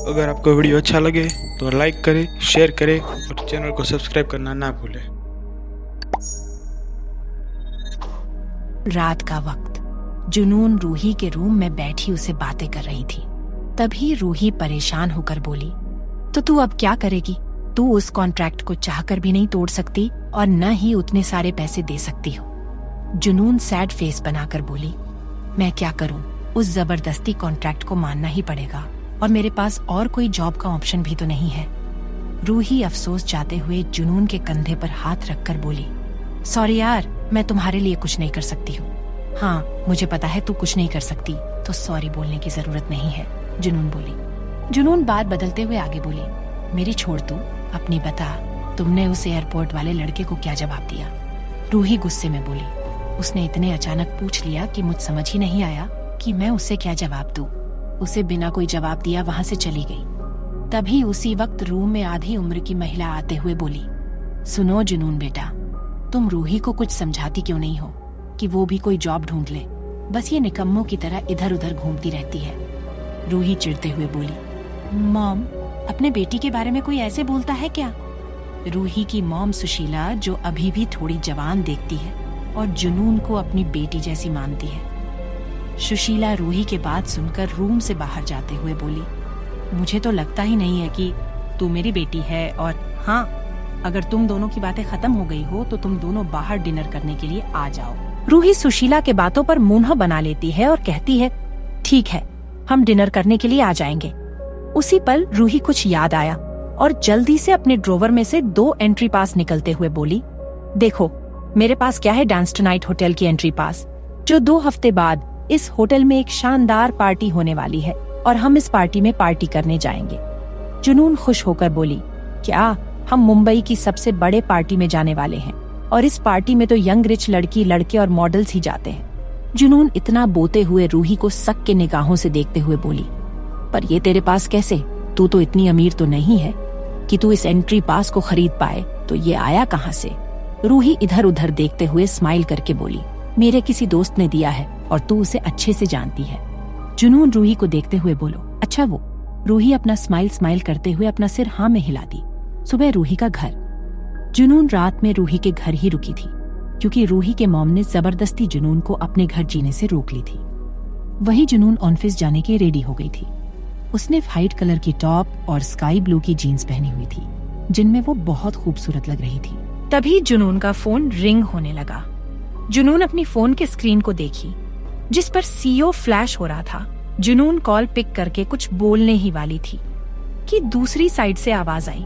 अगर आपको वीडियो अच्छा लगे तो लाइक करें, शेयर करें और चैनल को सब्सक्राइब करना ना भूलें। रात का वक्त जुनून रूही के रूम में बैठी उसे बातें कर रही थी। तभी रूही परेशान होकर बोली, तो तू अब क्या करेगी? तू उस कॉन्ट्रैक्ट को चाहकर भी नहीं तोड़ सकती और न ही उतने सारे पैसे दे सकती हो। जुनून सैड फेस बनाकर बोली, मैं क्या करूं? उस जबरदस्ती कॉन्ट्रैक्ट को मानना ही पड़ेगा और मेरे पास और कोई जॉब का ऑप्शन भी तो नहीं है। रूही अफसोस जाते हुए जुनून के कंधे पर हाथ रखकर बोली, सॉरी यार, मैं तुम्हारे लिए कुछ नहीं कर सकती हूँ। हाँ, मुझे पता है तू कुछ नहीं कर सकती, तो सॉरी बोलने की जरूरत नहीं है, जुनून बोली। जुनून बात बदलते हुए आगे बोली, मेरी छोड़ तू, अपनी बता, तुमने उस एयरपोर्ट वाले लड़के को क्या जवाब दिया? रूही गुस्से में बोली, उसने इतने अचानक पूछ लिया कि मुझ समझ ही नहीं आया कि मैं उसे क्या जवाब दूं। उसे बिना कोई जवाब दिया वहां से चली गई। तभी उसी वक्त रूम में आधी उम्र की महिला आते हुए बोली, सुनो जुनून बेटा, तुम रूही को कुछ समझाती क्यों नहीं हो कि वो भी कोई जॉब ढूंढ ले? बस ये निकम्मों की तरह इधर उधर घूमती रहती है। रूही चिढ़ते हुए बोली, मॉम, अपने बेटी के बारे में कोई ऐसे बोलता है क्या? रूही की मॉम सुशीला, जो अभी भी थोड़ी जवान देखती है और जुनून को अपनी बेटी जैसी मानती है। सुशीला रूही के बात सुनकर रूम से बाहर जाते हुए बोली, मुझे तो लगता ही नहीं है कि तू मेरी बेटी है, और हाँ, अगर तुम दोनों की बातें खत्म हो गई हो तो तुम दोनों बाहर डिनर करने के लिए आ जाओ। रूही सुशीला के बातों पर मुंह बना लेती है और कहती है, ठीक है, हम डिनर करने के लिए आ जाएंगे। उसी पल रूही कुछ याद आया और जल्दी से अपने ड्रॉवर में से 2 एंट्री पास निकलते हुए बोली, देखो मेरे पास क्या है, डांस टुनाइट होटल की एंट्री पास, जो 2 हफ्ते बाद इस होटल में एक शानदार पार्टी होने वाली है और हम इस पार्टी में पार्टी करने जाएंगे। जुनून खुश होकर बोली, क्या? हम मुंबई की सबसे बड़े पार्टी में जाने वाले हैं और इस पार्टी में तो यंग रिच लड़की लड़के और मॉडल्स ही जाते हैं। जुनून इतना बोते हुए रूही को शक के निगाहों से देखते हुए बोली, पर ये तेरे पास कैसे? तू तो इतनी अमीर तो नहीं है कि तू इस एंट्री पास को खरीद पाए, तो ये आया कहाँ से? रूही इधर उधर देखते हुए स्माइल करके बोली, मेरे किसी दोस्त ने दिया है और तू उसे अच्छे से जानती है। जुनून रूही को देखते हुए बोलो, अच्छा वो? रूही अपना स्माइल करते हुए अपना सिर हाँ में हिला दी। सुबह रूही का घर। जुनून रात में रूही के घर ही रुकी थी क्योंकि रूही के मॉम ने जबरदस्ती जुनून को अपने घर जीने से रोक ली थी। वही जुनून ऑफिस जाने के रेडी हो गई थी। उसने व्हाइट कलर की टॉप और स्काई ब्लू की जीन्स पहनी हुई थी, जिनमें वो बहुत खूबसूरत लग रही थी। तभी जुनून का फोन रिंग होने लगा। जुनून अपनी फोन के स्क्रीन को देखी, जिस पर सीओ फ्लैश हो रहा था। जुनून कॉल पिक करके कुछ बोलने ही वाली थी कि दूसरी साइड से आवाज आई,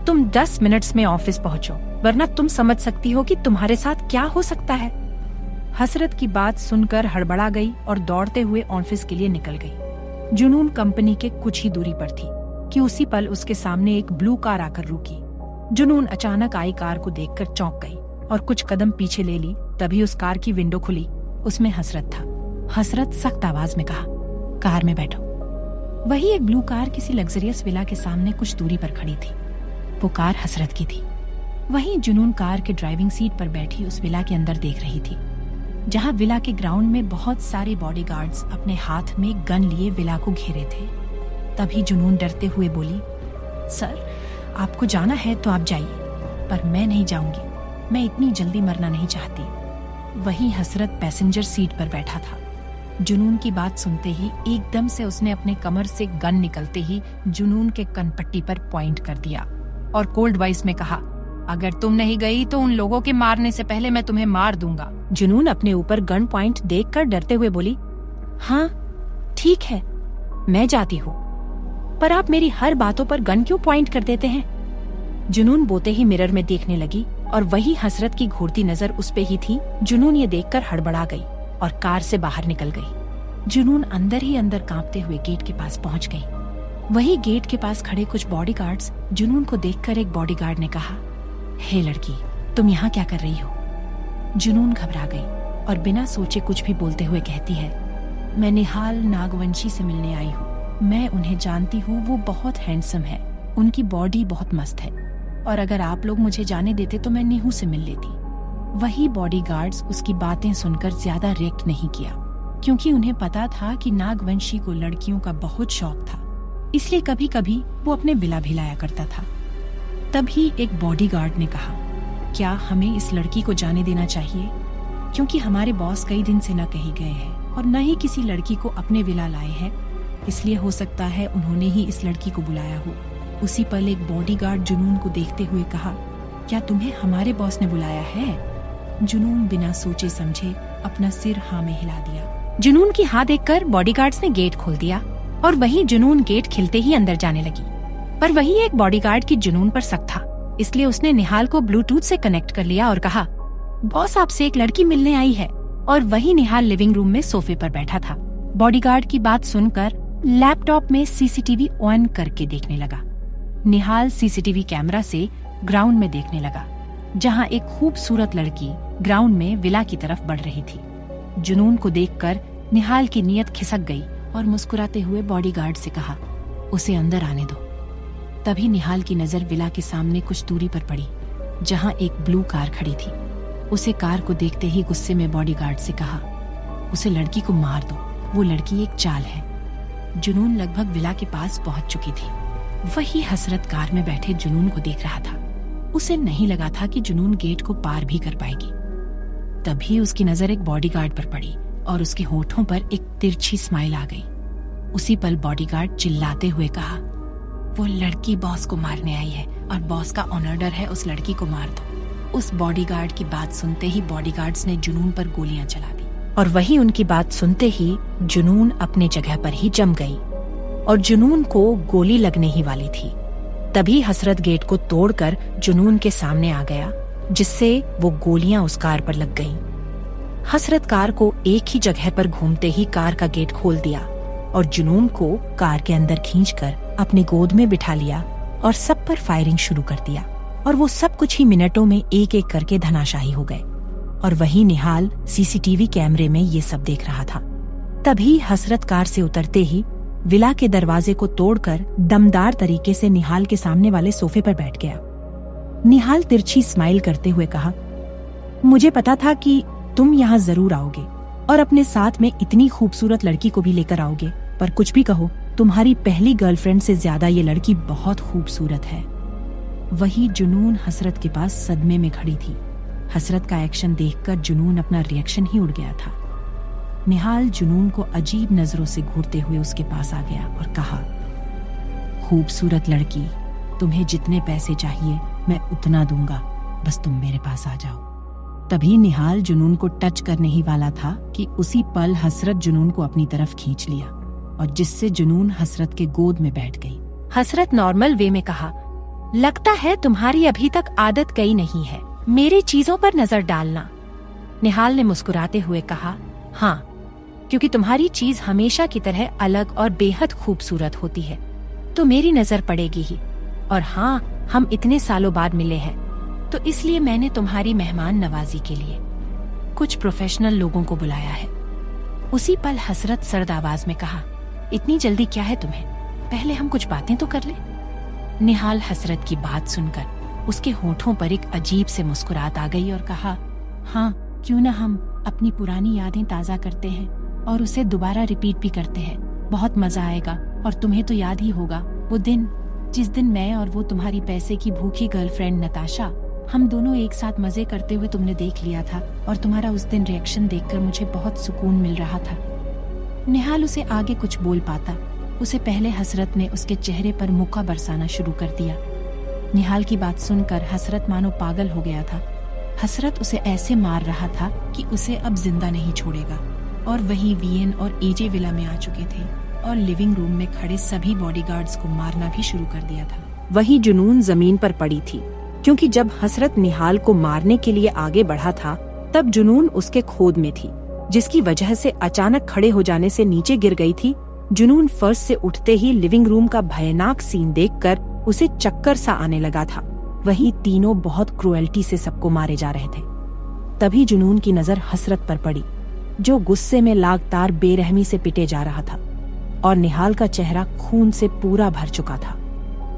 तुम 10 मिनट्स में ऑफिस पहुंचो, वरना तुम समझ सकती हो कि तुम्हारे साथ क्या हो सकता है। हसरत की बात सुनकर हड़बड़ा गई और दौड़ते हुए ऑफिस के लिए निकल गई। जुनून कंपनी के कुछ ही दूरी पर थी कि उसी पल उसके सामने एक ब्लू कार आकर रुकी। जुनून अचानक आई कार को देखकर चौंक गई और कुछ कदम पीछे ले ली। तभी उस कार की विंडो खुली, उसमें हसरत था। हसरत सख्त आवाज में कहा, कार में बैठो। वही एक ब्लू कार किसी लग्जरियस विला के सामने कुछ दूरी पर खड़ी थी। वो कार हसरत की थी। वहीं जुनून कार के ड्राइविंग सीट पर बैठी उस विला के अंदर देख रही थी, जहां विला के ग्राउंड में बहुत सारे बॉडीगार्ड्स अपने हाथ में गन लिए विला को घेरे थे। तभी जुनून डरते हुए बोली, सर, आपको जाना है तो आप जाइए, पर मैं नहीं जाऊंगी, मैं इतनी जल्दी मरना नहीं चाहती। वहीं हसरत पैसेंजर सीट पर बैठा था। जुनून की बात सुनते ही एकदम से उसने अपने कमर से गन निकलते ही जुनून के कनपट्टी पर पॉइंट कर दिया और कोल्ड वॉइस में कहा, अगर तुम नहीं गई तो उन लोगों के मारने से पहले मैं तुम्हें मार दूंगा। जुनून अपने ऊपर गन पॉइंट देखकर डरते हुए बोली, हाँ ठीक है, मैं जाती हूँ, पर आप मेरी हर बातों पर गन क्यों पॉइंट कर देते हैं? जुनून बोते ही मिरर में देखने लगी और वही हसरत की घूरती नजर उस पे ही थी। जुनून ये देखकर हड़बड़ा गई और कार से बाहर निकल गई। जुनून अंदर ही अंदर कांपते हुए गेट के पास पहुंच गई। वही गेट के पास खड़े कुछ बॉडीगार्ड्स जुनून को देखकर एक बॉडीगार्ड ने कहा, हे लड़की, तुम यहाँ क्या कर रही हो? जुनून घबरा गई और बिना सोचे कुछ भी बोलते हुए कहती है, मैं निहाल नागवंशी से मिलने आई हूँ। मैं उन्हें जानती हूँ, वो बहुत हैंडसम है, उनकी बॉडी बहुत मस्त है, और अगर आप लोग मुझे जाने देते तो मैं नीहू से मिल लेती। वही बॉडीगार्ड्स उसकी बातें सुनकर ज्यादा रिएक्ट नहीं किया क्योंकि उन्हें पता था कि नागवंशी को लड़कियों का बहुत शौक था, इसलिए कभी कभी वो अपने विला भी लाया करता था। तभी एक बॉडीगार्ड ने कहा, क्या हमें इस लड़की को जाने देना चाहिए, क्योंकि हमारे बॉस कई दिन से न कहीं गए हैं और न ही किसी लड़की को अपने विला लाए हैं, इसलिए हो सकता है उन्होंने ही इस लड़की को बुलाया हो। उसी पल एक बॉडीगार्ड जुनून को देखते हुए कहा, क्या तुम्हें हमारे बॉस ने बुलाया है? जुनून बिना सोचे समझे अपना सिर हाँ में हिला दिया। जुनून की हाँ देखकर बॉडीगार्ड्स ने गेट खोल दिया और वही जुनून गेट खिलते ही अंदर जाने लगी। पर वही एक बॉडीगार्ड की जुनून पर शक था, इसलिए उसने निहाल को ब्लूटूथ से कनेक्ट कर लिया और कहा, बॉस आपसे एक लड़की मिलने आई है। और वही निहाल लिविंग रूम में सोफे पर बैठा था। बॉडीगार्ड की बात सुनकर लैपटॉप में सीसीटीवी ऑन करके देखने लगा। निहाल सीसीटीवी कैमरा से ग्राउंड में देखने लगा, जहां एक खूबसूरत लड़की ग्राउंड में विला की तरफ बढ़ रही थी। जुनून को देखकर निहाल की नीयत खिसक गई और मुस्कुराते हुए बॉडीगार्ड से कहा, उसे अंदर आने दो। तभी निहाल की नजर विला के सामने कुछ दूरी पर पड़ी, जहां एक ब्लू कार खड़ी थी। उसे कार को देखते ही गुस्से में बॉडीगार्ड से कहा, उसे लड़की को मार दो, वो लड़की एक चाल है। जुनून लगभग विला के पास पहुंच चुकी थी। वही हसरत कार में बैठे जुनून को देख रहा था। उसे नहीं लगा था कि जुनून गेट को पार भी कर पाएगी। तभी उसकी नजर एक बॉडीगार्ड पर पड़ी और उसके होठों पर एक तिरछी स्माइल आ गई। उसी पल बॉडीगार्ड चिल्लाते हुए कहा, वो लड़की बॉस को मारने आई है और बॉस का ऑर्डर है उस लड़की को मार दो। उस बॉडीगार्ड की बात सुनते ही बॉडीगार्ड्स ने जुनून पर गोलियां चला दी और वही उनकी बात सुनते ही जुनून अपने जगह पर ही जम गई और जुनून को गोली लगने ही वाली थी। तभी हसरत गेट को तोड़कर जुनून के सामने आ गया, जिससे वो गोलियां उस कार पर लग गईं। हसरत कार को एक ही जगह पर घूमते ही कार का गेट खोल दिया और जुनून को कार के अंदर खींचकर अपनी गोद में बिठा लिया और सब पर फायरिंग शुरू कर दिया। और वो सब कुछ ही मिनटों में एक एक करके धनाशाही हो गए। और वही निहाल सीसीटीवी कैमरे में ये सब देख रहा था। तभी हसरत कार से उतरते ही विला के दरवाजे को तोड़कर दमदार तरीके से निहाल के सामने वाले सोफे पर बैठ गया। निहाल तिरछी स्माइल करते हुए कहा, मुझे पता था कि तुम यहाँ जरूर आओगे और अपने साथ में इतनी खूबसूरत लड़की को भी लेकर आओगे, पर कुछ भी कहो, तुम्हारी पहली गर्लफ्रेंड से ज्यादा ये लड़की बहुत खूबसूरत है। वही जुनून हसरत के पास सदमे में खड़ी थी। हसरत का एक्शन देखकर जुनून अपना रिएक्शन ही उड़ गया था। निहाल जुनून को अजीब नजरों से घूरते हुए उसके पास आ गया और कहा, खूबसूरत लड़की, तुम्हें जितने पैसे चाहिए मैं उतना दूंगा, बस तुम मेरे पास आ जाओ। तभी निहाल जुनून को टच करने ही वाला था कि उसी पल हसरत जुनून को अपनी तरफ खींच लिया और जिससे जुनून हसरत के गोद में बैठ गई। हसरत नॉर्मल वे में कहा, लगता है तुम्हारी अभी तक आदत गई नहीं है मेरी चीजों पर नजर डालना। निहाल ने मुस्कुराते हुए कहा, हाँ, क्योंकि तुम्हारी चीज हमेशा की तरह अलग और बेहद खूबसूरत होती है तो मेरी नजर पड़ेगी ही। और हाँ, हम इतने सालों बाद मिले हैं तो इसलिए मैंने तुम्हारी मेहमान नवाजी के लिए कुछ प्रोफेशनल लोगों को बुलाया है। उसी पल हसरत सर्द आवाज में कहा, इतनी जल्दी क्या है तुम्हें, पहले हम कुछ बातें तो कर ले। निहाल हसरत की बात सुनकर उसके होठों पर एक अजीब से मुस्कुराहट आ गई और कहा, हाँ, क्यों ना हम अपनी पुरानी यादें ताज़ा करते हैं और उसे दोबारा रिपीट भी करते हैं। बहुत मजा आएगा। और तुम्हें तो याद ही होगा वो दिन जिस दिन मैं और वो तुम्हारी पैसे की भूखी गर्लफ्रेंड नताशा, हम दोनों एक साथ मजे करते हुए तुमने देख लिया था और तुम्हारा उस दिन रिएक्शन देखकर मुझे बहुत सुकून मिल रहा था। निहाल उसे आगे कुछ बोल पाता उसे पहले हसरत ने उसके चेहरे पर मुक्का बरसाना शुरू कर दिया। निहाल की बात सुनकर हसरत मानो पागल हो गया था। हसरत उसे ऐसे मार रहा था कि उसे अब जिंदा नहीं छोड़ेगा। और वहीं वीएन और एजे विला में आ चुके थे और लिविंग रूम में खड़े सभी बॉडीगार्ड्स को मारना भी शुरू कर दिया था। वही जुनून जमीन पर पड़ी थी, क्योंकि जब हसरत निहाल को मारने के लिए आगे बढ़ा था तब जुनून उसके खोद में थी, जिसकी वजह से अचानक खड़े हो जाने से नीचे गिर गई थी। जुनून फर्श से उठते ही लिविंग रूम का भयानक सीन देखकर उसे चक्कर सा आने लगा था। वही तीनों बहुत क्रूएल्टी से सबको मारे जा रहे थे। तभी जुनून की नजर हसरत पर पड़ी, जो गुस्से में लगातार बेरहमी से पिटे जा रहा था और निहाल का चेहरा खून से पूरा भर चुका था।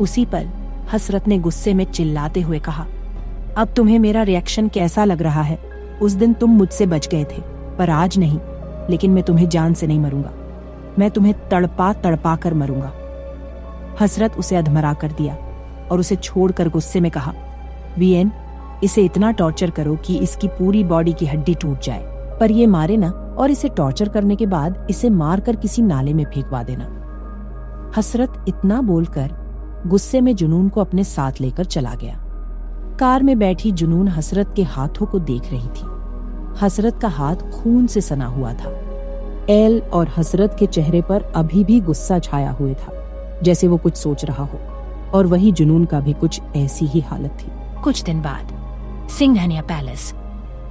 उसी पल हसरत ने गुस्से में चिल्लाते हुए कहा, अब तुम्हें मेरा रिएक्शन कैसा लग रहा है? उस दिन तुम मुझसे बच गए थे, पर आज नहीं। लेकिन मैं तुम्हें जान से नहीं मरूंगा, मैं तुम्हें तड़पा तड़पा कर मरूंगा। हसरत उसे अधमरा कर दिया और उसे छोड़कर गुस्से में कहा, वीएन, इसे इतना टॉर्चर करो कि इसकी पूरी बॉडी की हड्डी टूट जाए, पर ये मारे ना, और इसे टॉर्चर करने के बाद इसे मारकर किसी नाले में फेंकवा देना। हसरत इतना बोलकर गुस्से में जुनून को अपने साथ लेकर चला गया। कार में बैठी जुनून हसरत के हाथों को देख रही थी। हसरत का हाथ खून से सना हुआ था। एल और हसरत के चेहरे पर अभी भी गुस्सा छाया हुए था, जैसे वो कुछ सोच रहा हो, और वही जुनून का भी कुछ ऐसी ही हालत थी। कुछ दिन बाद सिंघानिया पैलेस।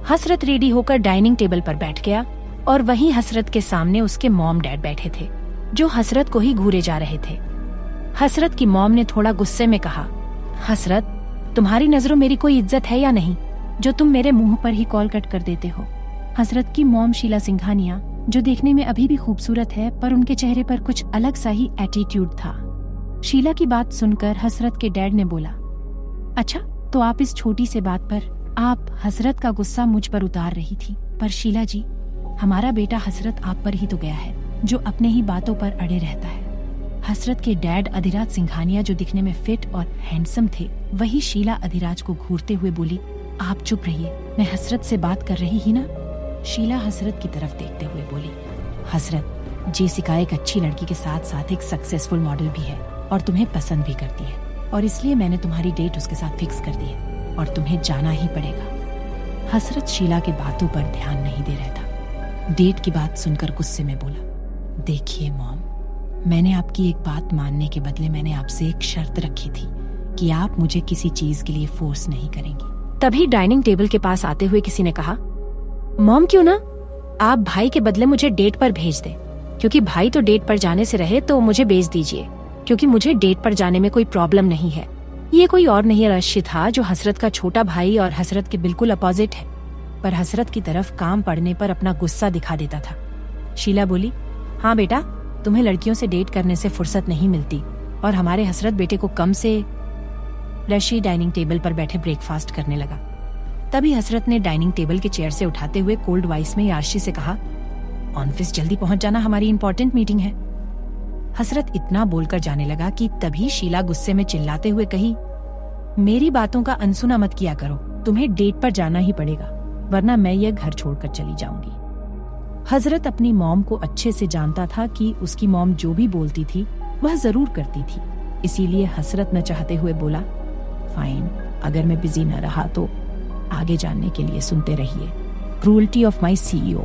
हसरत रेडी होकर डाइनिंग टेबल पर बैठ गया और वहीं हसरत के सामने उसके मॉम डैड बैठे थे, जो हसरत को ही घूरे जा रहे थे। हसरत की मॉम ने थोड़ा गुस्से में कहा, हसरत, तुम्हारी नजरों मेरी कोई इज्जत है या नहीं, जो तुम मेरे मुंह पर ही कॉल कट कर देते हो। हसरत की मॉम शीला सिंघानिया, जो देखने में अभी भी खूबसूरत है, पर उनके चेहरे पर कुछ अलग सा ही एटीट्यूड था। शीला की बात सुनकर हसरत के डैड ने बोला, अच्छा, तो आप इस छोटी से बात पर आप हसरत का गुस्सा मुझ पर उतार रही थी, पर शीला जी, हमारा बेटा हसरत आप पर ही तो गया है, जो अपने ही बातों पर अड़े रहता है। हसरत के डैड अधिराज सिंघानिया, जो दिखने में फिट और हैंडसम थे, वही शीला अधिराज को घूरते हुए बोली, आप चुप रहिए, मैं हसरत से बात कर रही ही ना। शीला हसरत की तरफ देखते हुए बोली, हसरत, जेसिका एक अच्छी लड़की के साथ साथ एक सक्सेसफुल मॉडल भी है और तुम्हें पसंद भी करती है, और इसलिए मैंने तुम्हारी डेट उसके साथ फिक्स कर दी है और तुम्हें जाना ही पड़ेगा। हसरत शीला के बातों पर ध्यान नहीं दे रहा था। डेट की बात सुनकर गुस्से में बोला, देखिए मॉम, मैंने आपकी एक बात मानने के बदले मैंने आपसे एक शर्त रखी थी कि आप मुझे किसी चीज के लिए फोर्स नहीं करेंगी। तभी डाइनिंग टेबल के पास आते हुए किसी ने कहा, मॉम, क्यों ना आप भाई के बदले मुझे डेट पर भेज दें, क्योंकि भाई तो डेट पर जाने से रहे, तो मुझे भेज दीजिए, क्योंकि मुझे डेट पर जाने में कोई प्रॉब्लम नहीं है। ये कोई और नहीं, अर्शी था, जो हसरत का छोटा भाई और हसरत के बिल्कुल अपोजिट है, पर हसरत की तरफ काम पड़ने पर अपना गुस्सा दिखा देता था। शीला बोली, हाँ बेटा, तुम्हें लड़कियों से डेट करने से फुर्सत नहीं मिलती, और हमारे हसरत बेटे को कम से। रशी डाइनिंग टेबल पर बैठे ब्रेकफास्ट करने लगा। तभी हसरत ने डाइनिंग टेबल के चेयर से उठाते हुए कोल्ड वॉइस में आरशी से कहा, ऑफिस जल्दी पहुंच जाना, हमारी इंपॉर्टेंट मीटिंग है। हसरत इतना बोलकर जाने लगा कि तभी शीला गुस्से में चिल्लाते हुए कही, मेरी बातों का अनसुना मत किया करो, तुम्हें डेट पर जाना ही पड़ेगा, वरना मैं यह घर छोड़कर चली जाऊंगी। हजरत अपनी मॉम को अच्छे से जानता था कि उसकी मॉम जो भी बोलती थी वह जरूर करती थी, इसीलिए हसरत न चाहते हुए बोला, फाइन, अगर मैं बिजी न रहा तो आगे जानने के लिए सुनते रहिए। Cruelty of my CEO।